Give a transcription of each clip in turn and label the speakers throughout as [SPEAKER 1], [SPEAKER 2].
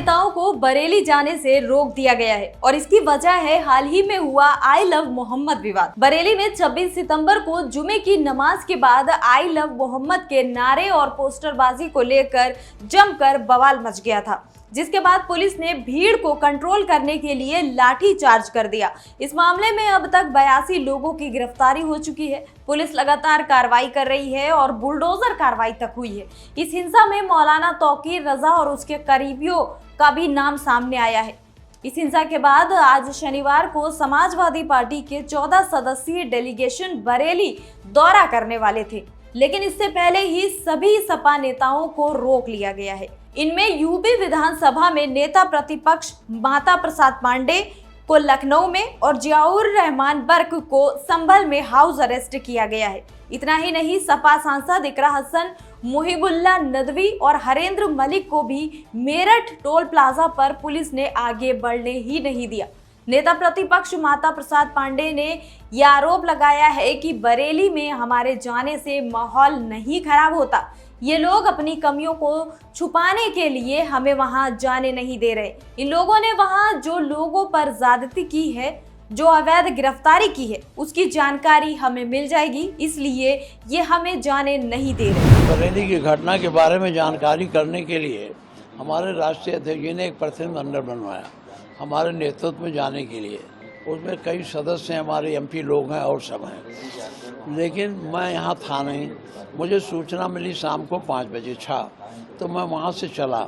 [SPEAKER 1] नेताओं को बरेली जाने से रोक दिया गया है और इसकी वजह है हाल ही में हुआ आई लव मोहम्मद विवाद। बरेली में 26 सितंबर को जुमे की नमाज के बाद आई लव मोहम्मद के नारे और पोस्टरबाजी को लेकर जमकर बवाल मच गया था, जिसके बाद पुलिस ने भीड़ को कंट्रोल करने के लिए लाठी चार्ज कर दिया। इस मामले में अब तक 82 लोगों की गिरफ्तारी हो चुकी है। पुलिस लगातार कार्रवाई कर रही है और बुलडोजर कार्रवाई तक हुई है। इस हिंसा में मौलाना तौकीर रजा और उसके करीबियों का भी नाम सामने आया है। इस हिंसा के बाद आज शनिवार को समाजवादी पार्टी के 14 सदस्यीय डेलीगेशन बरेली दौरा करने वाले थे, लेकिन इससे पहले ही सभी सपा नेताओं को रोक लिया गया है। इनमें यूपी विधानसभा में नेता प्रतिपक्ष माता प्रसाद पांडे को लखनऊ में और जियाउर रहमान बर्क को संभल में हाउस अरेस्ट किया गया है। इतना ही नहीं, सपा सांसद इकरा हसन, मुहिबुल्लाह नदवी और हरेंद्र मलिक को भी मेरठ टोल प्लाजा पर पुलिस ने आगे बढ़ने ही नहीं दिया। नेता प्रतिपक्ष माता प्रसाद पांडे ने यह आरोप लगाया है कि बरेली में हमारे जाने से माहौल नहीं खराब होता। ये लोग अपनी कमियों को छुपाने के लिए हमें वहां जाने नहीं दे रहे। इन लोगों ने वहां जो लोगों पर ज्यादती की है, जो अवैध गिरफ्तारी की है, उसकी जानकारी हमें मिल जाएगी, इसलिए ये हमें जाने नहीं दे रहे।
[SPEAKER 2] बरेली की घटना के बारे में जानकारी करने के लिए हमारे राष्ट्रीय अध्यक्ष जी ने एक प्रतिनिधिमंडल बनवाया हमारे नेतृत्व में जाने के लिए। उसमें कई सदस्य हैं, हमारे एमपी लोग हैं और सब हैं, लेकिन मैं यहाँ था नहीं। मुझे सूचना मिली शाम को 5 बजे तो मैं वहाँ से चला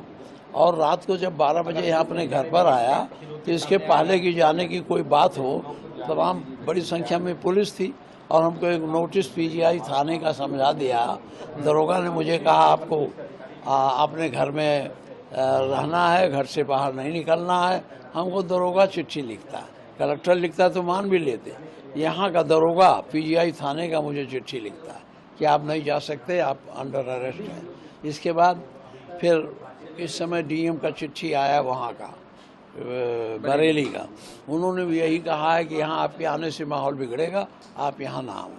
[SPEAKER 2] और रात को जब 12 बजे यहाँ अपने घर पर आया तो इसके पहले की जाने की कोई बात हो, तमाम बड़ी संख्या में पुलिस थी और हमको एक नोटिस पीजीआई थाने का समझा दिया। दरोगा ने मुझे कहा आपको अपने घर में रहना है, घर से बाहर नहीं निकलना है। हमको दरोगा चिट्ठी लिखता, कलेक्टर लिखता तो मान भी लेते। यहाँ का दरोगा पीजीआई थाने का मुझे चिट्ठी लिखता कि आप नहीं जा सकते, आप अंडर अरेस्ट हैं। इसके बाद फिर इस समय डीएम का चिट्ठी आया वहाँ का बरेली का। उन्होंने भी यही कहा है कि यहाँ आपके आने से माहौल बिगड़ेगा, आप यहाँ ना आओ।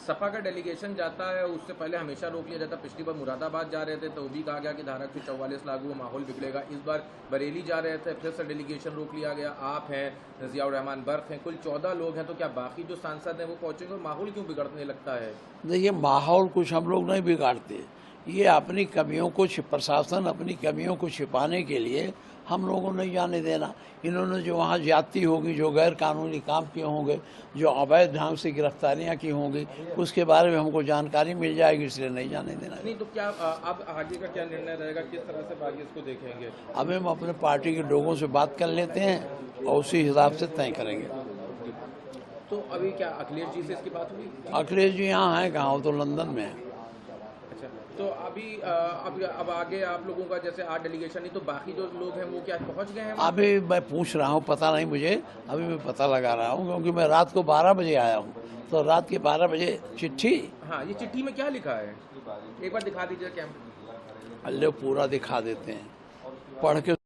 [SPEAKER 3] सपा का डेलीगेशन जाता है, उससे पहले हमेशा रोक लिया जाता। पिछली बार मुरादाबाद जा रहे थे तो भी कहा गया कि धारा 44 लागू हो, माहौल बिगड़ेगा। इस बार बरेली जा रहे थे, फिर से डेलीगेशन रोक लिया गया। आप हैं, जियाउर रहमान बर्क हैं, कुल 14 लोग हैं, तो क्या बाकी जो सांसद हैं वो पहुंचेंगे? माहौल क्यों बिगड़ने लगता है?
[SPEAKER 2] देखिए, माहौल कुछ हम लोग नहीं बिगाड़ते। ये अपनी कमियों को प्रशासन अपनी कमियों को छिपाने के लिए हम लोगों को नहीं जाने देना। इन्होंने जो वहाँ ज्यादती होगी, जो गैर कानूनी काम किए होंगे, जो अवैध ढंग से गिरफ्तारियाँ की होंगी, उसके बारे में हमको जानकारी मिल जाएगी, इसलिए नहीं जाने देना।
[SPEAKER 3] नहीं तो क्या अब आगे का क्या निर्णय रहेगा, किस तरह से आगे इसको देखेंगे?
[SPEAKER 2] अब हम अपने पार्टी के लोगों से बात कर लेते हैं और उसी हिसाब से तय करेंगे।
[SPEAKER 3] तो अभी क्या अखिलेश जी से इसकी बात हुई?
[SPEAKER 2] अखिलेश जी यहाँ हैं कहाँ, तो लंदन में है।
[SPEAKER 3] तो अभी अब आगे आप लोगों का जैसे 8 डेलीगेशन, नहीं तो बाकी जो लोग हैं वो क्या पहुंच गए हैं?
[SPEAKER 2] अभी मैं पूछ रहा हूँ, पता नहीं मुझे, अभी मैं पता लगा रहा हूँ, क्योंकि मैं रात को 12 बजे आया हूँ। तो रात के 12 बजे चिट्ठी।
[SPEAKER 3] हाँ, ये चिट्ठी में क्या लिखा है, एक बार दिखा दीजिए कैमरा।
[SPEAKER 2] अल्ले पूरा दिखा देते हैं, पढ़ के।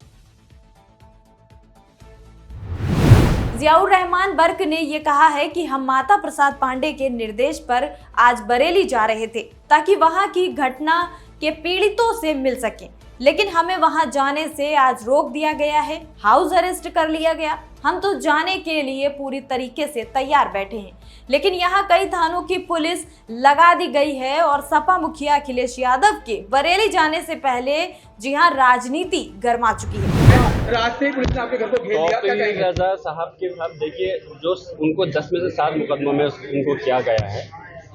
[SPEAKER 1] जियाउर रहमान बर्क ने ये कहा है कि हम माता प्रसाद पांडे के निर्देश पर आज बरेली जा रहे थे ताकि वहां की घटना के पीड़ितों से मिल सकें, लेकिन हमें वहां जाने से आज रोक दिया गया है, हाउस अरेस्ट कर लिया गया। हम तो जाने के लिए पूरी तरीके से तैयार बैठे हैं, लेकिन यहाँ कई थानों की पुलिस लगा दी गई है और सपा मुखिया अखिलेश यादव के बरेली जाने से पहले जी हाँ राजनीति गर्मा चुकी है।
[SPEAKER 3] रास्ते पुलिस ने आपके घर को घेर लिया, क्या कहेंगे?
[SPEAKER 4] रजा साहब के साथ देखिए, जो उनको 10 में से 7 मुकदमों में उनको किया गया है।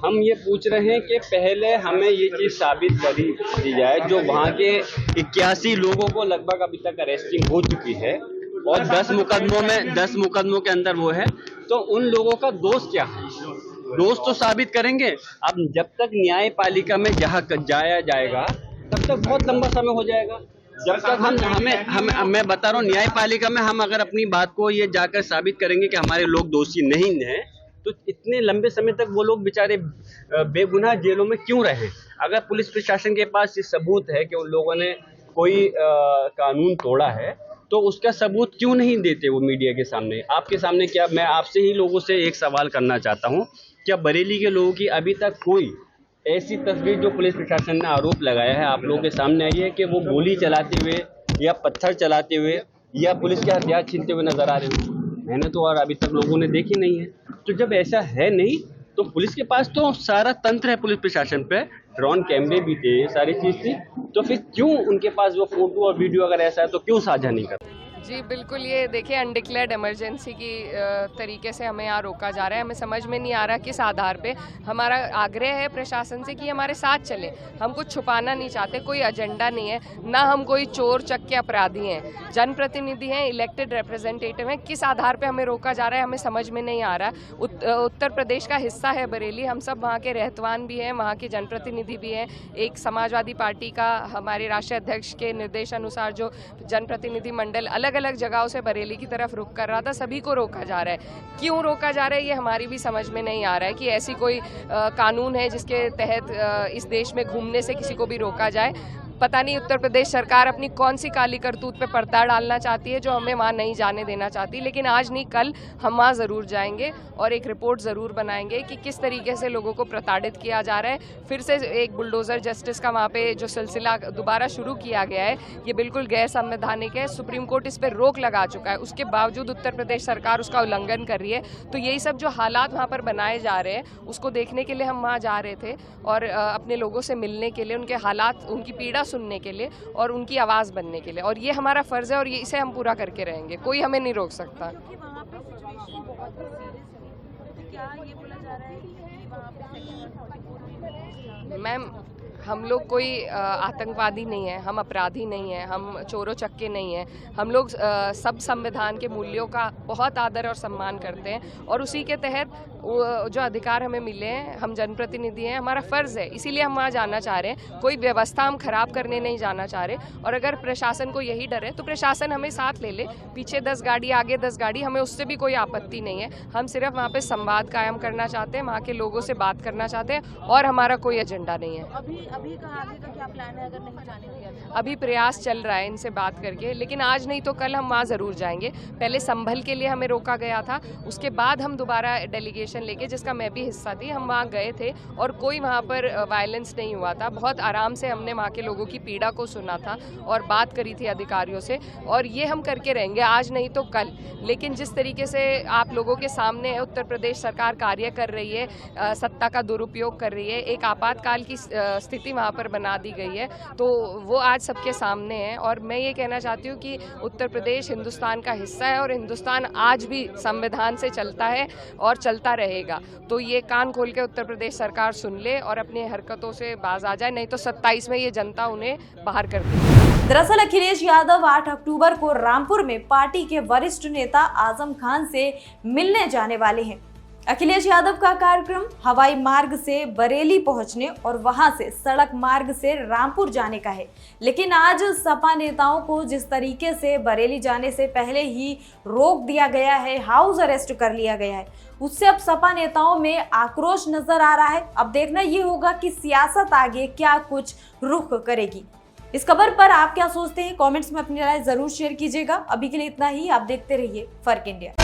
[SPEAKER 4] हम ये पूछ रहे हैं कि पहले हमें ये चीज़ साबित कर दी जाए, जो वहाँ के 81 लोगों को लगभग अभी तक अरेस्टिंग हो चुकी है और 10 मुकदमों के अंदर वो है, तो उन लोगों का दोष क्या है, दोष तो साबित करेंगे। अब जब तक न्यायपालिका में जहाँ जाया जाएगा तब तक बहुत लंबा समय हो जाएगा। जब तक मैं बता रहा हूँ, न्यायपालिका में हम अगर अपनी बात को ये जाकर साबित करेंगे कि हमारे लोग दोषी नहीं हैं, तो इतने लंबे समय तक वो लोग बेचारे बेगुनाह जेलों में क्यों रहे? अगर पुलिस प्रशासन के पास ये सबूत है कि उन लोगों ने कोई कानून तोड़ा है, तो उसका सबूत क्यों नहीं देते वो मीडिया के सामने, आपके सामने? क्या मैं आपसे ही लोगों से एक सवाल करना चाहता हूँ, क्या बरेली के लोगों की अभी तक कोई ऐसी तस्वीर जो पुलिस प्रशासन ने आरोप लगाया है आप लोगों के सामने आई है कि वो गोली चलाते हुए या पत्थर चलाते हुए या पुलिस के हथियार छीनते हुए नजर आ रहे हो? मैंने तो और अभी तक लोगों ने देखी नहीं है। तो जब ऐसा है नहीं तो पुलिस के पास तो सारा तंत्र है, पुलिस प्रशासन पे ड्रोन कैमरे भी थे, सारी चीज थी, तो फिर क्यों उनके पास वो फोटो और वीडियो अगर ऐसा है तो क्यों साझा नहीं करते?
[SPEAKER 5] जी बिल्कुल, ये देखिए अनडिक्लेयर्ड इमरजेंसी की तरीके से हमें यहाँ रोका जा रहा है। हमें समझ में नहीं आ रहा किस आधार पे। हमारा आग्रह है प्रशासन से कि हमारे साथ चले। हम कुछ छुपाना नहीं चाहते, कोई एजेंडा नहीं है, ना हम कोई चोर चक्के अपराधी हैं। जनप्रतिनिधि हैं, इलेक्टेड रिप्रेजेंटेटिव हैं। किस आधार पे हमें रोका जा रहा है हमें समझ में नहीं आ रहा। उत्तर प्रदेश का हिस्सा है बरेली, हम सब वहाँ के रहतवान भी हैं, वहाँ के जनप्रतिनिधि भी हैं। एक समाजवादी पार्टी का हमारे राष्ट्रीय अध्यक्ष के निर्देशानुसार जो जनप्रतिनिधि मंडल अलग अलग जगहों से बरेली की तरफ रुख कर रहा था, सभी को रोका जा रहा है। क्यों रोका जा रहा है ये हमारी भी समझ में नहीं आ रहा है कि ऐसी कोई कानून है जिसके तहत इस देश में घूमने से किसी को भी रोका जाए। पता नहीं उत्तर प्रदेश सरकार अपनी कौन सी काली करतूत पे पर्दा डालना चाहती है जो हमें वहाँ नहीं जाने देना चाहती। लेकिन आज नहीं कल हम वहाँ ज़रूर जाएंगे और एक रिपोर्ट ज़रूर बनाएंगे कि किस तरीके से लोगों को प्रताड़ित किया जा रहा है। फिर से एक बुलडोज़र जस्टिस का वहाँ पे जो सिलसिला दोबारा शुरू किया गया है, ये बिल्कुल गैर संवैधानिक है। सुप्रीम कोर्ट इस पर रोक लगा चुका है, उसके बावजूद उत्तर प्रदेश सरकार उसका उल्लंघन कर रही है। तो यही सब जो हालात वहाँ पर बनाए जा रहे हैं उसको देखने के लिए हम वहाँ जा रहे थे और अपने लोगों से मिलने के लिए, उनके हालात, उनकी पीड़ा सुनने के लिए और उनकी आवाज़ बनने के लिए। और ये हमारा फ़र्ज़ है और ये इसे हम पूरा करके रहेंगे, कोई हमें नहीं रोक सकता। मैम, हम लोग कोई आतंकवादी नहीं है, हम अपराधी नहीं हैं, हम चोरों चक्के नहीं हैं। हम लोग सब संविधान के मूल्यों का बहुत आदर और सम्मान करते हैं और उसी के तहत जो अधिकार हमें मिले हैं, हम जनप्रतिनिधि हैं, हमारा फ़र्ज़ है, इसीलिए हम वहाँ जाना चाह रहे हैं। कोई व्यवस्था हम ख़राब करने नहीं जाना चाह रहे। और अगर प्रशासन को यही डर है तो प्रशासन हमें साथ ले ले, पीछे 10 गाड़ी आगे 10 गाड़ी, हमें उससे भी कोई आपत्ति नहीं है। हम सिर्फ वहाँ पे संवाद कायम करना चाहते हैं, वहाँ के लोगों से बात करना चाहते हैं और हमारा कोई एजेंडा नहीं है।
[SPEAKER 6] अभी का आगे का क्या प्लान है अगर नहीं जाने दिया जाए?
[SPEAKER 5] अभी प्रयास चल रहा है इनसे बात करके, लेकिन आज नहीं तो कल हम वहाँ ज़रूर जाएंगे। पहले संभल के लिए हमें रोका गया था, उसके बाद हम दोबारा डेलीगेशन लेके, जिसका मैं भी हिस्सा थी, हम वहाँ गए थे और कोई वहाँ पर वायलेंस नहीं हुआ था। बहुत आराम से हमने वहाँ के लोगों की पीड़ा को सुना था और बात करी थी अधिकारियों से, और ये हम करके रहेंगे, आज नहीं तो कल। लेकिन जिस तरीके से आप लोगों के सामने है उत्तर प्रदेश सरकार कार्य कर रही है, सत्ता का दुरुपयोग कर रही है, एक आपातकाल की स्थिति वहाँ पर बना दी गई है, तो वो आज सबके सामने है। और मैं ये कहना चाहती हूँ कि उत्तर प्रदेश हिंदुस्तान का हिस्सा है और हिंदुस्तान आज भी संविधान से चलता है और चलता रहेगा। तो ये कान खोल के उत्तर प्रदेश सरकार सुन ले और अपनी हरकतों से बाज आ जाए, नहीं तो 27 में ये जनता उन्हें बाहर कर देगी।
[SPEAKER 1] दरअसल अखिलेश यादव 8 अक्टूबर को रामपुर में पार्टी के वरिष्ठ नेता आजम खान से मिलने जाने वाले हैं। अखिलेश यादव का कार्यक्रम हवाई मार्ग से बरेली पहुंचने और वहां से सड़क मार्ग से रामपुर जाने का है। लेकिन आज सपा नेताओं को जिस तरीके से बरेली जाने से पहले ही रोक दिया गया है, हाउस अरेस्ट कर लिया गया है, उससे अब सपा नेताओं में आक्रोश नजर आ रहा है। अब देखना ये होगा कि सियासत आगे क्या कुछ रुख करेगी। इस खबर पर आप क्या सोचते हैं, कमेंट्स में अपनी राय जरूर शेयर कीजिएगा। अभी के लिए इतना ही, आप देखते रहिए फर्क इंडिया।